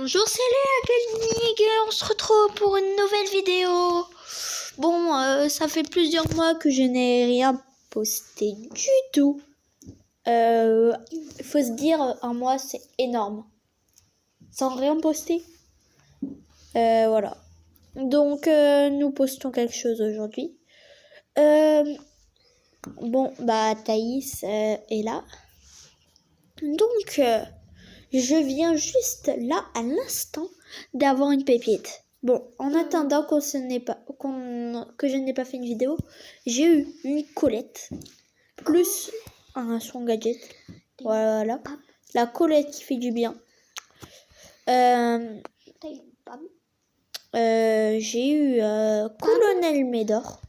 Bonjour, c'est Léa Galnig, on se retrouve pour une nouvelle vidéo. Bon, ça fait plusieurs mois que je n'ai rien posté du tout. Il faut se dire, un mois c'est énorme. Sans rien poster. Voilà. Donc, nous postons quelque chose aujourd'hui. Thaïs est là. Donc, je viens juste là, à l'instant, d'avoir une pépite. Bon, en attendant que je n'ai pas fait une vidéo, j'ai eu une Colette, plus son gadget. Voilà. La Colette qui fait du bien. J'ai eu Colonel Médor.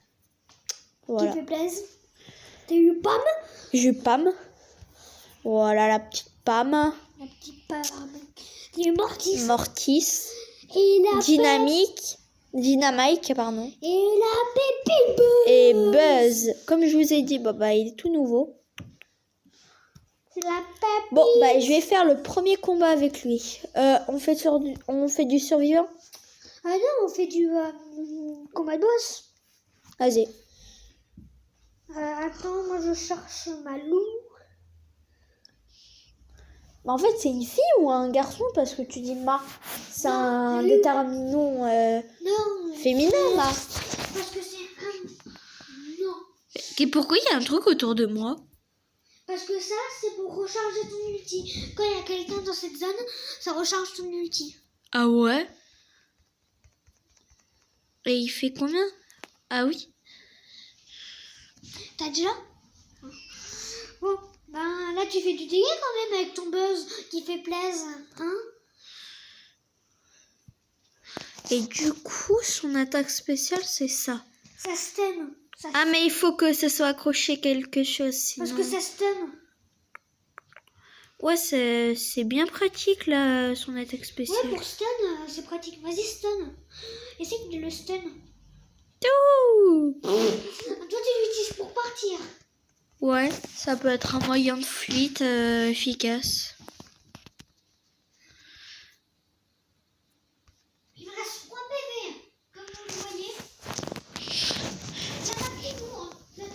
Voilà. Qui fait plaisir. T'as eu Pam? J'ai eu Pam. Voilà la petite Pam. La petite Pam. T'as eu Mortis. Mortis. Et la Dynamite, pardon. Et la Pépite Buzz. Et Buzz. Comme je vous ai dit, il est tout nouveau. C'est la Pépite. Bon, je vais faire le premier combat avec lui. On fait du survivant? Ah non, on fait du combat de boss. Vas-y. Attends, moi je cherche ma loup. En fait, c'est une fille ou un garçon? Parce que tu dis Ma. C'est un déterminant féminin, Ma. Parce que c'est un... Non. Et pourquoi il y a un truc autour de moi? Parce que ça, c'est pour recharger ton ulti. Quand il y a quelqu'un dans cette zone, ça recharge ton ulti. Ah ouais? Et il fait combien? Ah oui? T'as déjà? Bon, là tu fais du dégât quand même avec ton Buzz qui fait plaisir, hein? Et du coup, son attaque spéciale, c'est ça. Ça stun. Ah, mais il faut que ça soit accroché quelque chose, sinon... Parce que ça stun. Ouais, c'est bien pratique, là, son attaque spéciale. Ouais, pour stun, c'est pratique. Vas-y, stun. Essaye de le stun. Tout. Toi, tu l'utilises pour partir. Ouais, ça peut être un moyen de fuite efficace. Il me reste 3 PV, comme vous le voyez. Attaquez-vous, hein. Même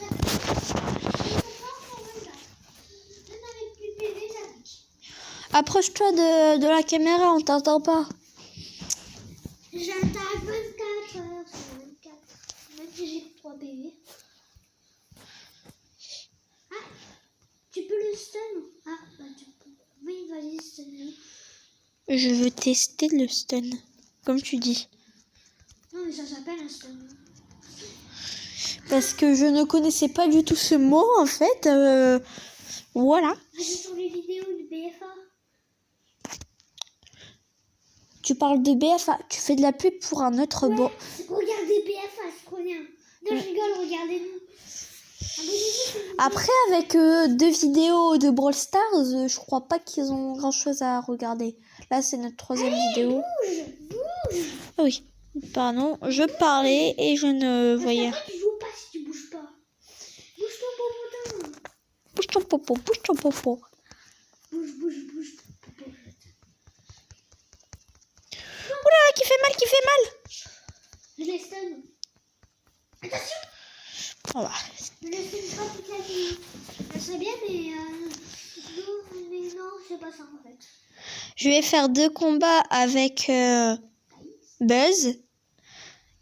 avec plus PV, j'attaque. Approche-toi de la caméra, on t'entend pas. J'attaque 24 heures sur 24. Même si j'ai 3 PV. Ah, tu peux le stun? Ah, tu peux. Oui, vas-y, stun. Je veux tester le stun, comme tu dis. Non, mais ça s'appelle un stun. Parce que je ne connaissais pas du tout ce mot, en fait. Voilà. C'est sur les vidéos du BFA. Tu parles de BFA, tu fais de la pub pour un autre bon. Regardez BFA, c'est trop bien. Non, je rigole, regardez-nous. Après, avec 2 vidéos de Brawl Stars, je crois pas qu'ils ont grand chose à regarder. Là, c'est notre 3e vidéo. Bouge. Ah oui, pardon, je parlais et je ne voyais. Après, tu joues pas si tu bouges pas. Bouge ton popotin. Bouge ton popo, bouge ton popo. Bouge. Oula, qui fait mal. Je les stun. Attention. Voilà. Je les stun pas toute la vie. Ça serait bien, mais non, c'est pas ça en fait. Je vais faire 2 combats avec Buzz.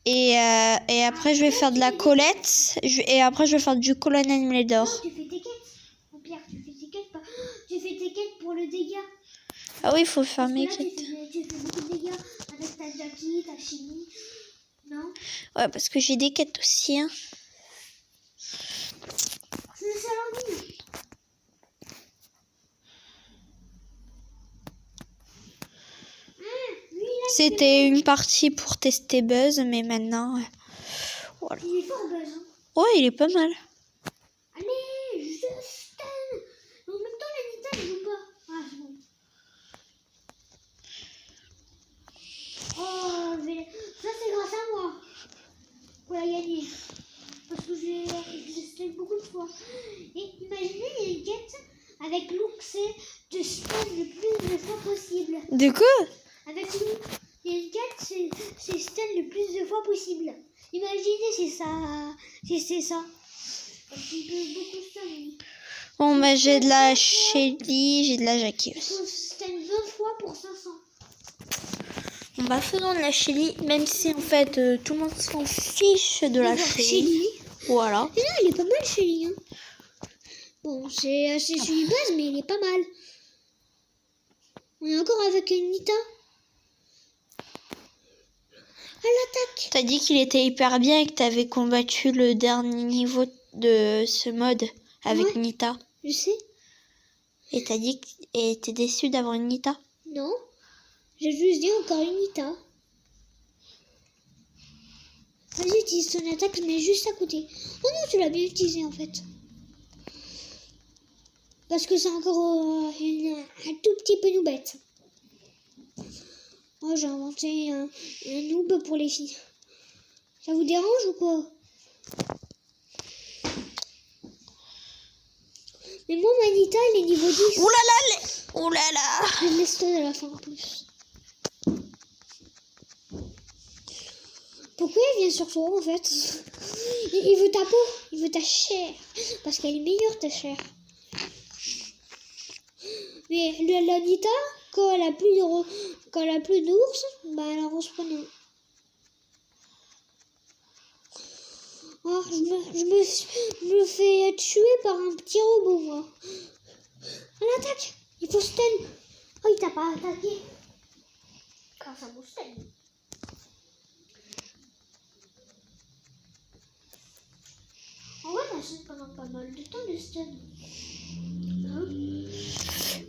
Et après, je vais faire de la Colette. Et après, je vais faire du Colonel Médor. Non, tu fais tes quêtes. Au pire, tu fais tes quêtes. Tu fais tes quêtes pour le dégât. Ah oui, il faut faire mes quêtes. quêtes. Tu fais beaucoup de dégâts avec ta Jackie, ta Chimie. Non? Ouais, parce que j'ai des quêtes aussi. Hein. C'est le seul en ligne. C'était une partie pour tester Buzz, mais maintenant... voilà. Il est fort, Buzz. Hein. Ouais, il est pas mal. Allez, je stun. En même temps, la Nita ne joue pas. Ah, c'est bon. Oh, ça c'est grâce à moi qu'on a gagné. Parce que j'ai stun beaucoup de fois. Et imaginez, il y a une quête avec Luxé de stun le plus de fois possible. De quoi? Avec nous, les 4, c'est stun le plus de fois possible. Imaginez si c'est ça. On peut beaucoup stun. Bon, bah, j'ai de la Shelly, j'ai de la Jackie Il aussi. faut stun 20 fois pour 500. On va faisons de la Shelly, même si en fait tout le monde s'en fiche de la Shelly. Voilà. Et là, elle est pas mal, Shelly. Hein. Bon, c'est assez sur une base, mais il est pas mal. On est encore avec une Nita. Elle attaque. T'as dit qu'il était hyper bien et que t'avais combattu le dernier niveau de ce mode avec Ouais. Nita. Je sais. Et t'as dit et t'es déçu d'avoir une Nita. Non. J'ai juste dit encore une Nita. Vas-y, utilise ton attaque, mais juste à côté. Oh non, tu l'as bien utilisé en fait. Parce que c'est encore un tout petit peu noobette. Oh, j'ai inventé un noob pour les filles. Ça vous dérange ou quoi? Mais moi, Manita, elle est niveau 10. Ouh là là, ouh là là. Je laisse stun à la fin en plus. Pourquoi il vient sur toi en fait? Il veut ta peau, il veut ta chair. Parce qu'elle est meilleure ta chair. Mais la Nita, quand elle a plus d'ours, bah elle en respawn. Oh, je me fais tuer par un petit robot, moi. On attaque. Il faut stun. Oh, il t'a pas attaqué. Grâce à mon stun. En vrai, la stun pendant pas mal de temps, le stun. Hein?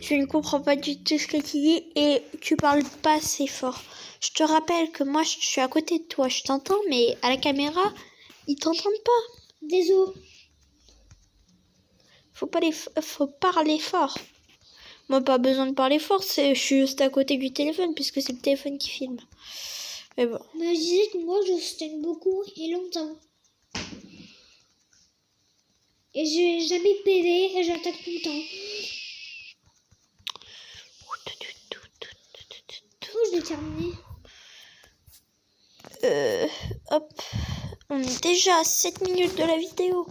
Je ne comprends pas du tout ce que tu dis et tu parles pas assez fort. Je te rappelle que moi je suis à côté de toi, je t'entends, mais à la caméra, ils t'entendent pas. Désolé. Faut parler fort. Moi, pas besoin de parler fort, je suis juste à côté du téléphone puisque c'est le téléphone qui filme. Mais bon. Mais je disais que moi, je stun beaucoup et longtemps. Et j'ai jamais PV et j'attaque tout le temps. Oh, je l'ai terminé. Hop. On est déjà à 7 minutes de la vidéo.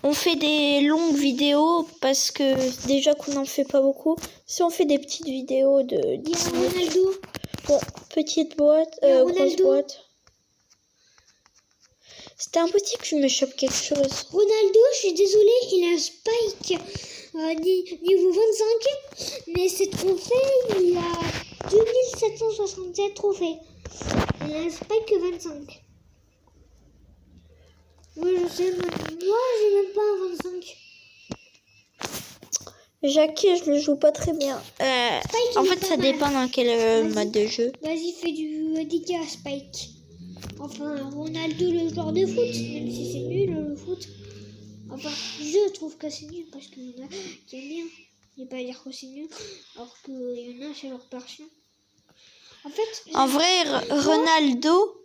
On fait des longues vidéos parce que déjà qu'on n'en fait pas beaucoup. Si on fait des petites vidéos de Il y 10 a minutes. Ronaldo. Bon, petite boîte, Il y a grosse Ronaldo. boîte. C'était impossible que je me chope quelque chose. Ronaldo, je suis désolée, il a un spike niveau 25. Mais ses trophées, il a 2767 trophées. Il a un spike que 25. Moi, je sais, moi, j'ai même pas un 25. Jackie, je le joue pas très bien. Spike, En il est fait, pas ça mal. dépend dans quel Vas-y. mode de jeu. Vas-y, fais du dégât, Spike. Enfin, Ronaldo, le joueur de foot, même si c'est nul le foot. Enfin, je trouve que c'est nul parce qu'il y en a qui aiment bien. Je vais pas dire que c'est nul, alors qu'il y en a, c'est leur passion. En fait, En vrai, Ronaldo,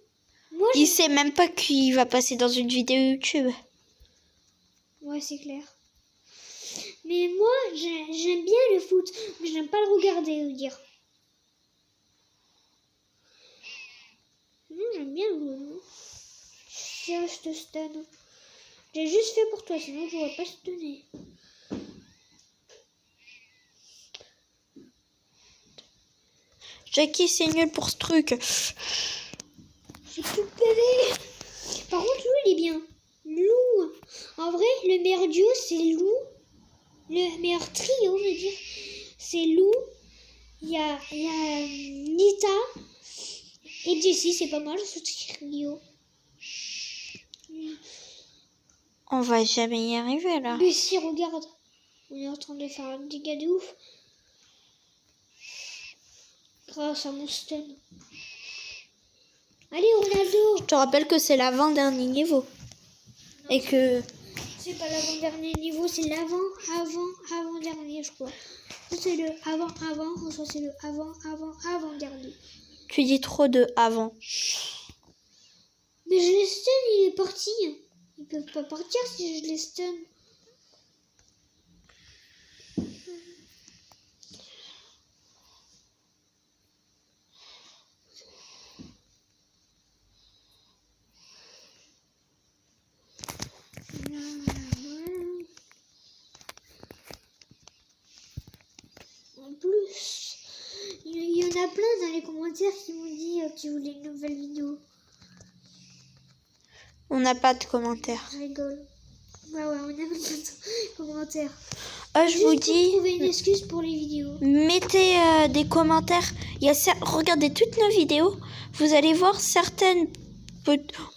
moi, il sait même pas qu'il va passer dans une vidéo YouTube. ouais, c'est clair. Mais moi, j'aime bien le foot, mais j'aime pas le regarder, ou dire. Non, j'aime bien le foot. Tiens, je te stun. J'ai juste fait pour toi, sinon je n'aurais pas stunné. Jackie, c'est nul pour ce truc. J'ai plus de PV. Par contre, Lou, il est bien. Lou. En vrai, le meilleur duo, c'est Lou. Le meilleur trio, je veux dire, c'est Lou. Il y a Nita et Jessie, c'est pas mal ce trio. On va jamais y arriver là. Mais si, regarde. On est en train de faire un dégât de ouf. Grâce à mon stun. Allez, Ronaldo. Je te rappelle que c'est l'avant-dernier niveau. Et que... C'est pas l'avant-dernier niveau, c'est avant-dernier, je crois. Soit c'est le avant, soit c'est le avant-dernier. Tu dis trop de avant. Mais je les stun, il est parti. Ils peuvent pas partir si je les stun. plein dans les commentaires qui m'ont dit qu'ils voulaient une nouvelle vidéo. On n'a pas de commentaires. Je rigole. Ouais, on a même pas de commentaires. Je vous dis, Trouver une excuse pour les vidéos. mettez des commentaires. Regardez toutes nos vidéos. Vous allez voir certaines.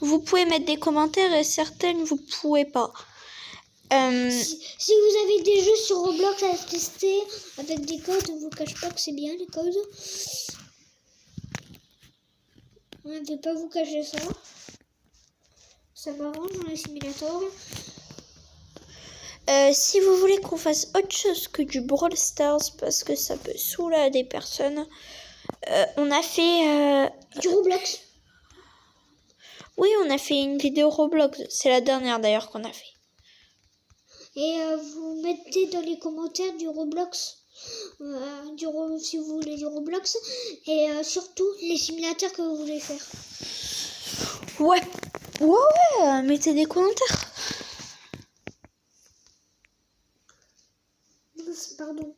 Vous pouvez mettre des commentaires et certaines vous pouvez pas. Si vous avez des jeux sur Roblox à tester avec des codes, on vous cache pas que c'est bien les codes. On ne peut pas vous cacher ça. Ça m'arrange dans les simulateurs. Si vous voulez qu'on fasse autre chose que du Brawl Stars parce que ça peut saouler des personnes, on a fait Du Roblox. oui, on a fait une vidéo Roblox. C'est la dernière d'ailleurs qu'on a fait. Et vous mettez dans les commentaires du Roblox. Si vous voulez du Roblox. Et surtout les simulateurs que vous voulez faire. Ouais, mettez des commentaires. Pardon.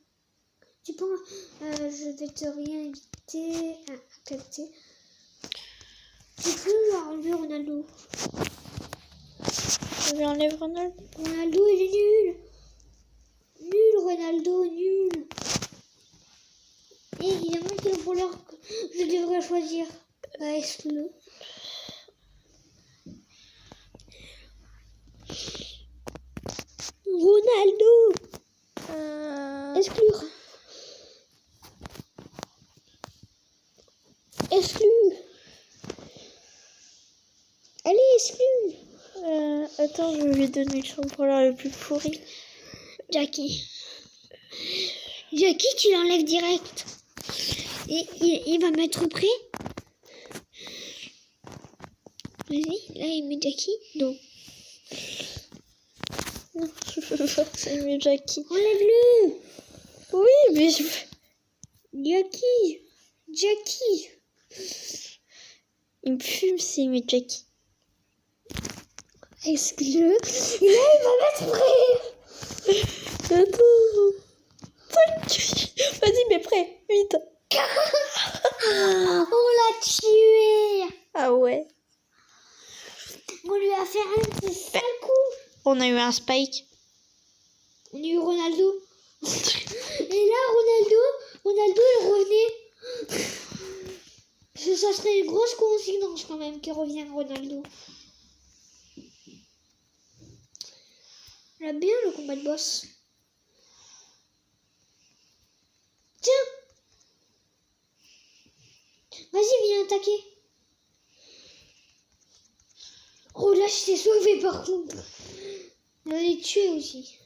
Tu penses, je vais te réinviter à capter. Tu peux enlever Ronaldo. Je vais enlever Ronaldo. Ronaldo, il est nul. Nul, Ronaldo, nul. Et évidemment, quel voleur que je devrais choisir. Exclu. Ronaldo. Exclure. Exclu. Allez, exclu. Attends, je vais lui donner le contrôleur le plus pourri. Jackie, tu l'enlèves direct. Et il va mettre prêt. Vas-y, là il met Jackie. Non. Non, je peux pas, c'est mieux Jackie. Enlève-le. Oui, mais je... Jackie. Il me fume s'il met Jackie. Exclu-le. Et là il va mettre prêt. Attends. Vas-y, mais prêt, vite. On l'a tué. Ah ouais. On lui a fait un petit sale coup. On a eu un Spike. On a eu Ronaldo. Et là, Ronaldo, il revenait. Ça serait une grosse coïncidence quand même qu'il revienne Ronaldo. Elle a bien le combat de boss. Tiens. Vas-y, viens attaquer. Oh là, je t'ai sauvé par contre. On va les tuer aussi.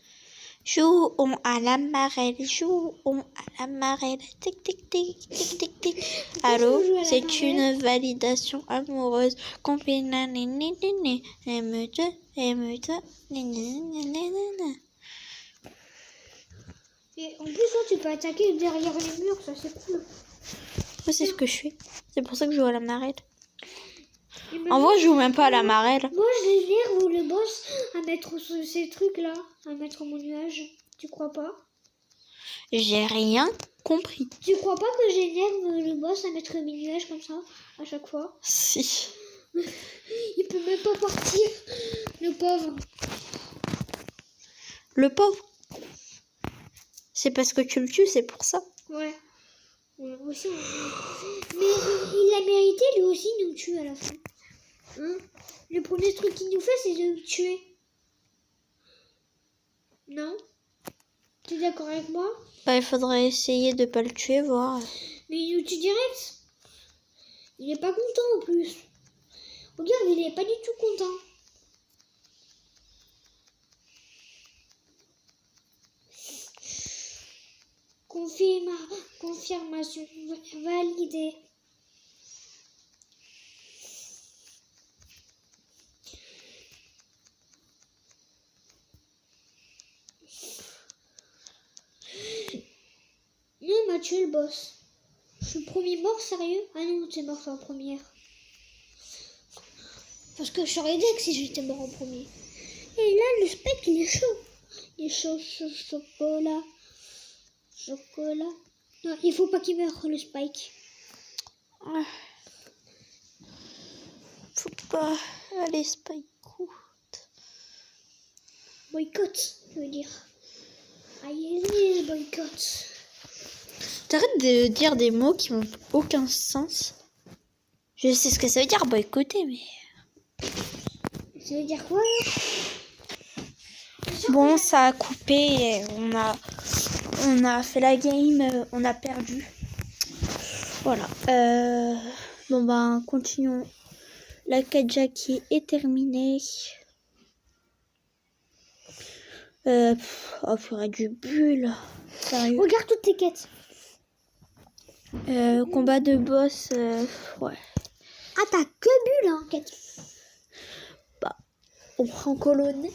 Jouons à la marelle, jouons à la marelle. Tic, tic, tic, tic, tic, tic. Allô, joue à la c'est marelle? une validation amoureuse. Combine la nénénéné. Aime-te, nénénénéné. Et en plus, toi, tu peux attaquer derrière les murs, ça c'est cool. Moi, c'est ce que je fais. C'est pour ça que je joue à la marelle. Et En maintenant, vrai, je joue même pas à la marelle. moi, je l'énerve le boss à mettre ces trucs-là, à mettre mon nuage. Tu crois pas? J'ai rien compris. Tu crois pas que j'énerve le boss à mettre mes nuages comme ça, à chaque fois? Si. Il peut même pas partir, le pauvre. Le pauvre. C'est parce que tu le tues, c'est pour ça. Ouais. Aussi, mais il a mérité, lui aussi, nous tuer à la fin. Hein? Le premier truc qu'il nous fait, c'est de nous tuer. Non? Tu es d'accord avec moi? Bah, il faudrait essayer de pas le tuer, voir. Mais il nous tue direct. Il est pas content en plus. Regarde, il est pas du tout content. Confirmation validée. Non, il m'a tué le boss. Je suis le premier mort, sérieux? Ah non, tu es mort en première. Parce que je serais deck si j'étais mort en premier. Et là, le spec, il est chaud. Il est chaud, chocolat. Chocolat. Non, il faut pas qu'il meure, le Spike. Ouais. Faut pas aller Spike-Out. Boycott, je veux dire. Allez, boycott. T'arrêtes de dire des mots qui n'ont aucun sens. Je sais ce que ça veut dire boycotter, mais... Ça veut dire quoi là? Bon, ça a coupé et on a fait la game, on a perdu. Voilà. Bon ben, continuons. La quête Jackie est terminée. Oh, purée du bulle. Sérieux. Regarde toutes tes quêtes. Combat de boss, ouais. Ah, t'as que bulle en quête. Bah, on prend colonel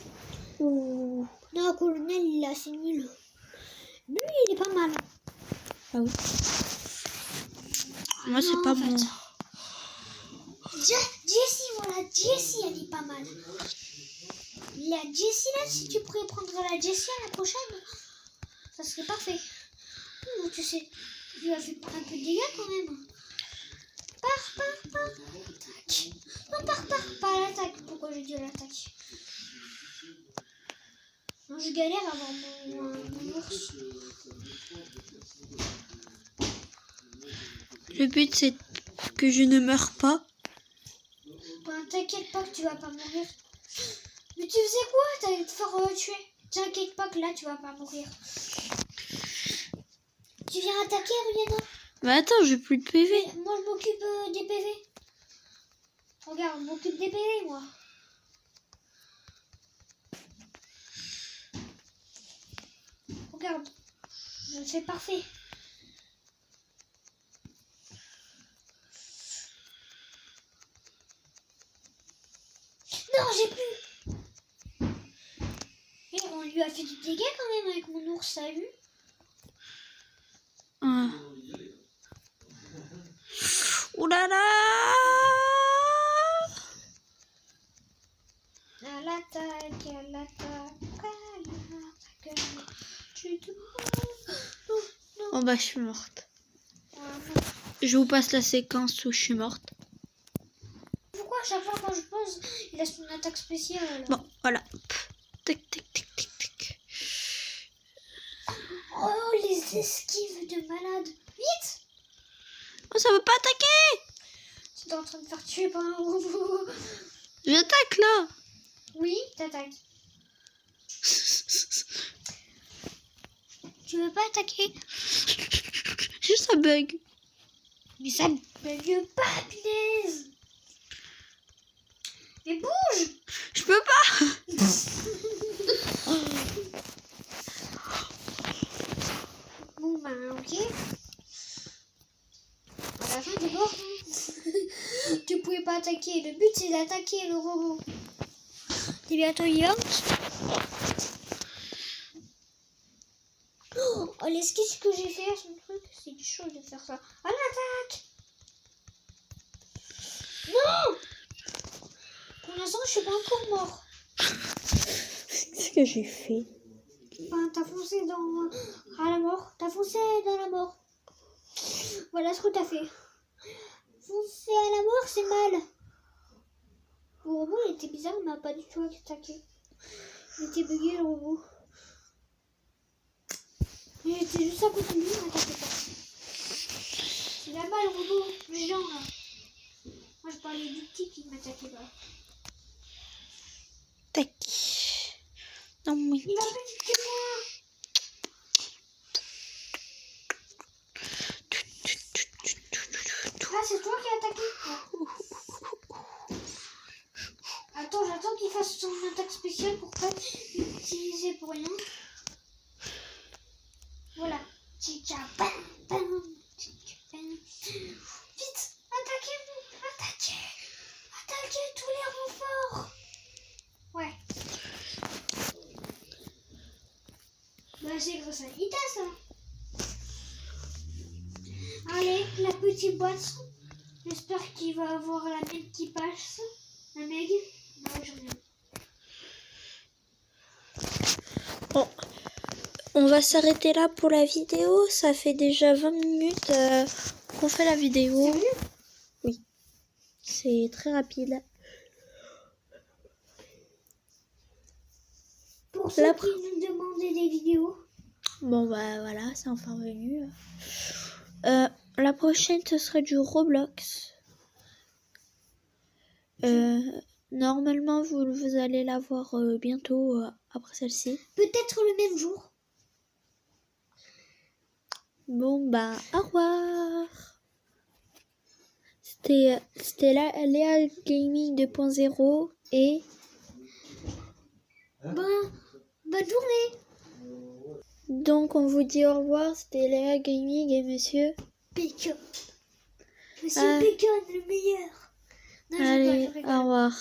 ou... Non, colonel, là, c'est nul. Lui, il est pas mal. Ah oui. Moi, c'est Non, pas en fait. bon. Jessie, voilà, Jessie, elle est pas mal. La Jessie, là, si tu pourrais prendre la Jessie à la prochaine, ça serait parfait. Tu sais, tu as fait un peu de dégâts quand même. Pars. Tac. Non, pars, pas à l'attaque. Pourquoi je dis à l'attaque? Non, je galère à avoir mon ours. Le but, c'est que je ne meure pas. Ben, t'inquiète pas que tu vas pas mourir. Mais tu faisais quoi? T'allais te faire tuer. T'inquiète pas que là, tu vas pas mourir. Tu viens attaquer, Rihanna? Mais attends, j'ai plus de PV. Mais moi, je m'occupe des PV. Regarde, je m'occupe des PV, moi. Regarde, je fais parfait. Non, j'ai plus. Et on lui a fait du dégât quand même avec mon ours, t'as vu? Ah. Ouh là là! À l'attaque. Tu dois... Non. Oh bah, je suis morte. Ah, non. Je vous passe la séquence où je suis morte. Pourquoi à chaque fois quand je pose, il a son attaque spéciale là? Bon, voilà. Tac. Oh, les esquives de malade. Vite! Oh, ça veut pas attaquer! Tu es en train de faire tuer par un robot. J'attaque là! Oui, t'attaques. Tu veux pas attaquer? Juste ça bug. Mais ça bug pas, punaise! Mais bouge! Je peux pas! Bon ben, ok. À la fin, t'es mort. Tu pouvais pas attaquer. Le but, c'est d'attaquer le robot. T'es bientôt vivante. Oh, l'esquisse que j'ai fait à son truc, c'est du chaud de faire ça. À l'attaque! Non! Pour l'instant, je suis pas encore mort. Qu'est-ce que j'ai fait? Enfin, t'as foncé à la mort. T'as foncé dans la mort. Voilà ce que t'as fait. Foncer à la mort, c'est mal. Le robot, il était bizarre, il m'a pas du tout attaqué. Il était bugué, le robot. Il était juste à côté de lui, il m'attaquait pas. C'est là-bas, le robot, le géant, là. Moi, je parlais du petit qui m'attaquait pas. Tac. Non, mais... Il va plus vite que moi. Ah, c'est toi qui as attaqué? Attends, j'attends qu'il fasse son attaque spéciale pour pas l'utiliser pour rien. Voilà. Chicha, bam, bam, chicha, bam. Vite, attaquez-vous, attaquez tous les renforts. Ouais. Bah, c'est grâce à Ita, ça. Allez, la petite boîte. J'espère qu'il va avoir la Meg qui passe. La Meg. Non, j'en ai. Bon, on va s'arrêter là pour la vidéo. Ça fait déjà 20 minutes qu'on fait la vidéo. Sérieux? Oui. C'est très rapide. Pour ceux qui nous demandaient des vidéos. Bon, bah voilà, c'est enfin venu. La prochaine, ce serait du Roblox. Normalement, vous allez la voir bientôt après celle-ci. Peut-être le même jour. Bon, bah, au revoir. C'était Léa Gaming 2.0 et... Bonne journée. Donc, on vous dit au revoir. C'était Léa Gaming et Monsieur... Bacon. Monsieur Bacon, le meilleur. Non, Allez, je rigole. au revoir.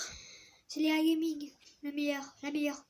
C'est Léa Gaming, le meilleur, la meilleure.